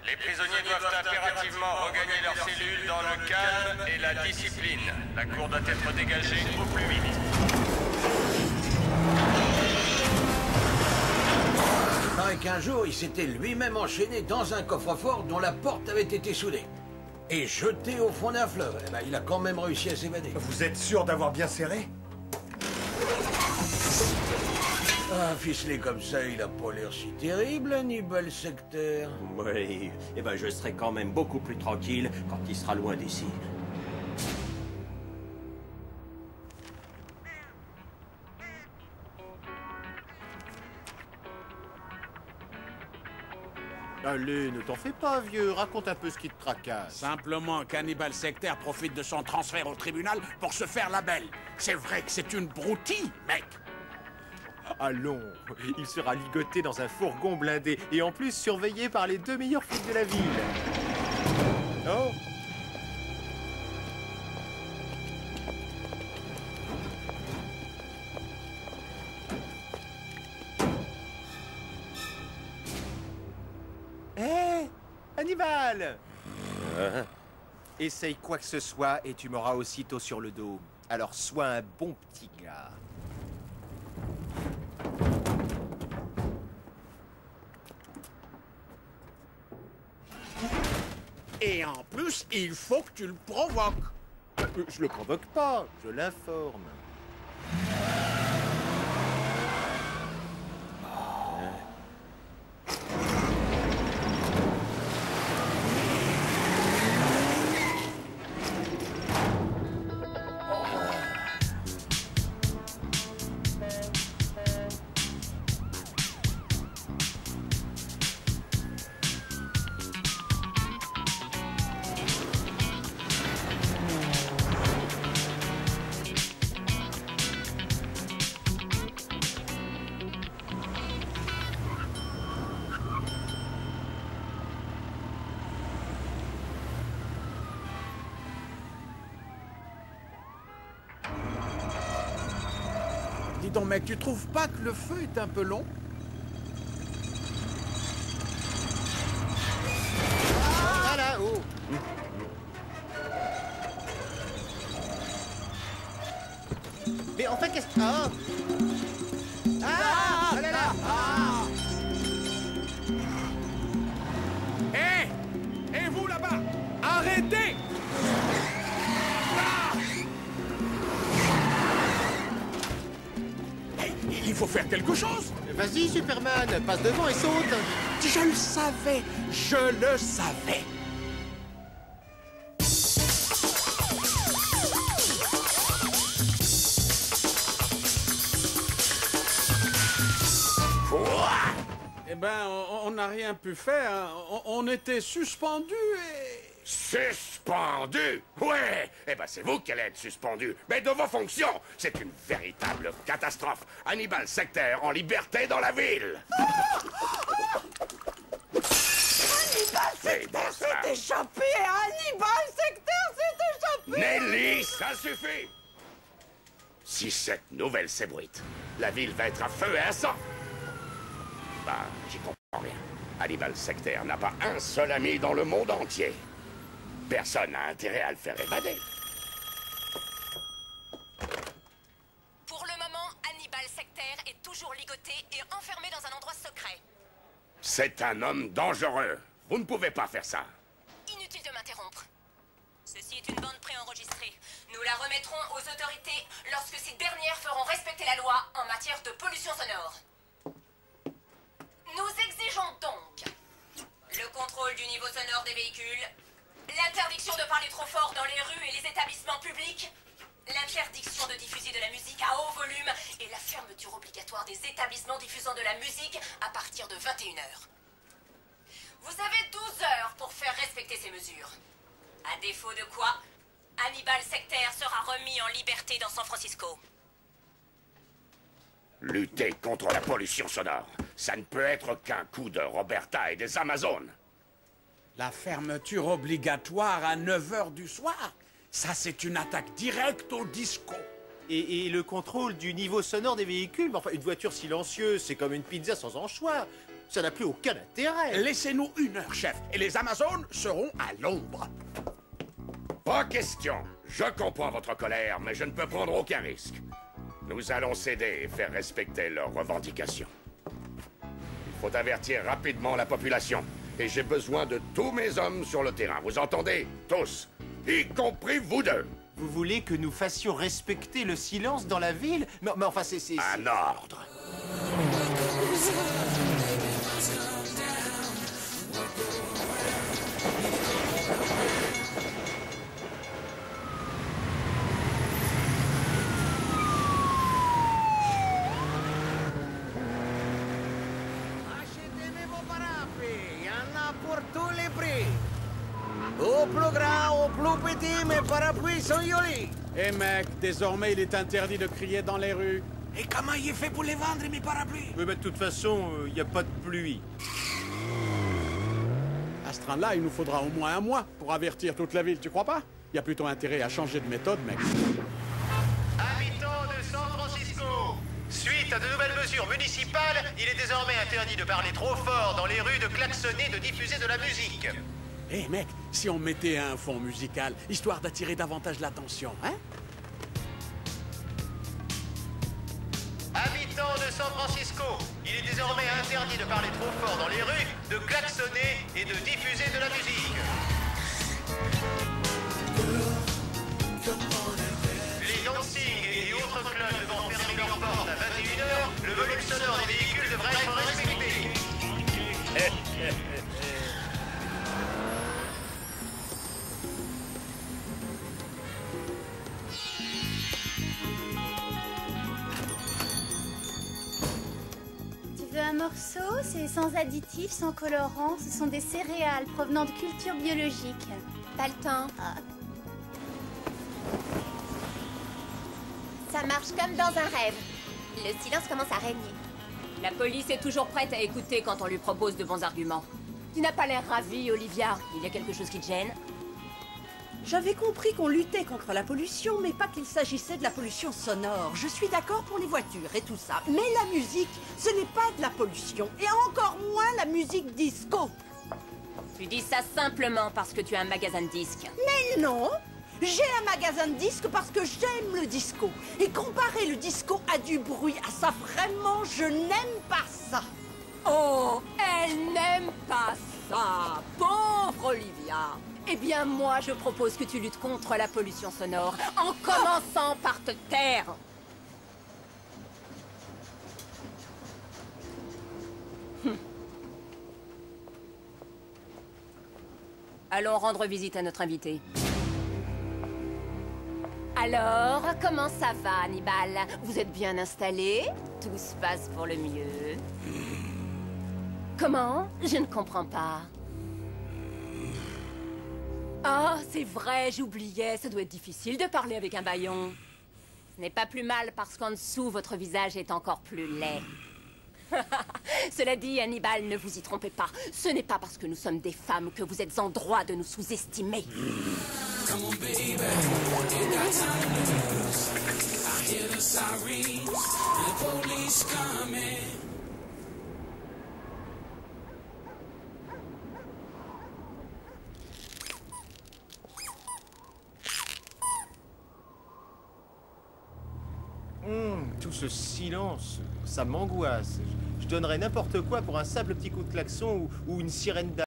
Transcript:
Les prisonniers doivent impérativement regagner leurs cellules dans le calme et la discipline. La cour doit être dégagée au plus vite. Il paraît qu'un jour, il s'était lui-même enchaîné dans un coffre-fort dont la porte avait été soudée. Et jeté au fond d'un fleuve. Eh ben, il a quand même réussi à s'évader. Vous êtes sûr d'avoir bien serré? Ah, ficelé comme ça, il a pas l'air si terrible, Hannibal Lecter. Oui, eh ben je serai quand même beaucoup plus tranquille quand il sera loin d'ici. Allez, ne t'en fais pas, vieux. Raconte un peu ce qui te tracasse. Simplement qu'Hannibal Lecter profite de son transfert au tribunal pour se faire la belle. C'est vrai que c'est une broutille, mec. Allons, il sera ligoté dans un fourgon blindé et en plus surveillé par les 2 meilleurs flics de la ville. Oh! Hé! Hannibal! Essaye quoi que ce soit et tu m'auras aussitôt sur le dos. Alors sois un bon petit gars. Et en plus, il faut que tu le provoques. Je le provoque pas, je l'informe. Dis donc, mec, tu trouves pas que le feu est un peu long? Voilà, oh! Mais enfin, qu'est-ce que... Ah! Ah! Oh là là! Ah! Hé! Et vous là-bas! Arrêtez! Ah! Hey, il faut faire quelque chose! Vas-y, Superman, passe devant et saute! Je le savais! Je le savais! Eh ben, on n'a rien pu faire. On était suspendus et... Suspendu? Ouais! Eh ben, c'est vous qui allez être suspendu. Mais de vos fonctions! C'est une véritable catastrophe. Hannibal Lecter en liberté dans la ville! Hannibal Lecter s'est échappé! Hannibal Lecter s'est échappé! Nelly, ça suffit! Si cette nouvelle s'ébruite, la ville va être à feu et à sang! Bah, j'y comprends rien. Hannibal Lecter n'a pas un seul ami dans le monde entier. Personne n'a intérêt à le faire évader. Pour le moment, Hannibal Lecter est toujours ligoté et enfermé dans un endroit secret. C'est un homme dangereux. Vous ne pouvez pas faire ça. Inutile de m'interrompre. Ceci est une bande préenregistrée. Nous la remettrons aux autorités lorsque ces dernières feront respecter la loi en matière de pollution sonore. Nous exigeons donc le contrôle du niveau sonore des véhicules, l'interdiction de parler trop fort dans les rues et les établissements publics, l'interdiction de diffuser de la musique à haut volume et la fermeture obligatoire des établissements diffusant de la musique à partir de 21h. Vous avez 12 heures pour faire respecter ces mesures. À défaut de quoi, Hannibal Lecter sera remis en liberté dans San Francisco. Lutter contre la pollution sonore, ça ne peut être qu'un coup de Roberta et des Amazones. La fermeture obligatoire à 9h du soir, ça c'est une attaque directe au disco. Et le contrôle du niveau sonore des véhicules, mais enfin, une voiture silencieuse, c'est comme une pizza sans anchois. Ça n'a plus aucun intérêt. Laissez-nous 1 heure, chef, et les Amazones seront à l'ombre. Pas question. Je comprends votre colère, mais je ne peux prendre aucun risque. Nous allons céder et faire respecter leurs revendications. Il faut avertir rapidement la population. Et j'ai besoin de tous mes hommes sur le terrain. Vous entendez? Tous. Y compris vous deux. Vous voulez que nous fassions respecter le silence dans la ville? Mais enfin, c'est... Un ordre. Tous les prix. Au plus grand, au plus petit, mes parapluies sont jolis. Eh mec, désormais il est interdit de crier dans les rues. Et comment il est fait pour les vendre, mes parapluies? Oui, mais de toute façon, il n'y a pas de pluie. À ce train-là, il nous faudra au moins 1 mois pour avertir toute la ville, tu crois pas? Il y a plutôt intérêt à changer de méthode, mec. Habitants de San Francisco, suite à de nouvelles mesures municipales, il est désormais interdit de parler trop fort dans les rues, de klaxonner, de diffuser de la musique. Eh mec, si on mettait un fond musical, histoire d'attirer davantage l'attention, hein? Habitants de San Francisco, il est désormais interdit de parler trop fort dans les rues, de klaxonner et de diffuser de la musique. Les dancing et autres clubs devant fermer leurs portes à 21 h, le volume sonore des véhicules devrait être respecté. Tu veux un morceau? C'est sans additifs, sans colorants. Ce sont des céréales provenant de cultures biologiques. Pas le temps. Ça marche comme dans un rêve. Le silence commence à régner. La police est toujours prête à écouter quand on lui propose de bons arguments. Tu n'as pas l'air ravie, Olivia. Il y a quelque chose qui te gêne? J'avais compris qu'on luttait contre la pollution, mais pas qu'il s'agissait de la pollution sonore. Je suis d'accord pour les voitures et tout ça, mais la musique, ce n'est pas de la pollution, et encore moins la musique disco. Tu dis ça simplement parce que tu as un magasin de disques. Mais non! J'ai un magasin de disques parce que j'aime le disco. Et comparer le disco à du bruit, à ça vraiment, je n'aime pas ça. Oh, elle n'aime pas ça, pauvre Olivia. Eh bien, moi, je propose que tu luttes contre la pollution sonore en commençant par te taire. Allons rendre visite à notre invité. Alors, comment ça va, Hannibal? Vous êtes bien installé? Tout se passe pour le mieux? Comment? Je ne comprends pas. Oh, c'est vrai, j'oubliais. Ça doit être difficile de parler avec un bâillon. Ce n'est pas plus mal parce qu'en dessous, votre visage est encore plus laid. Cela dit, Hannibal, ne vous y trompez pas. Ce n'est pas parce que nous sommes des femmes que vous êtes en droit de nous sous-estimer. Come on, baby, ain't got time to lose. I hear the sirens, the police coming. Tout ce silence, ça m'angoisse. Je donnerais n'importe quoi pour un simple petit coup de klaxon ou une sirène d'alarme.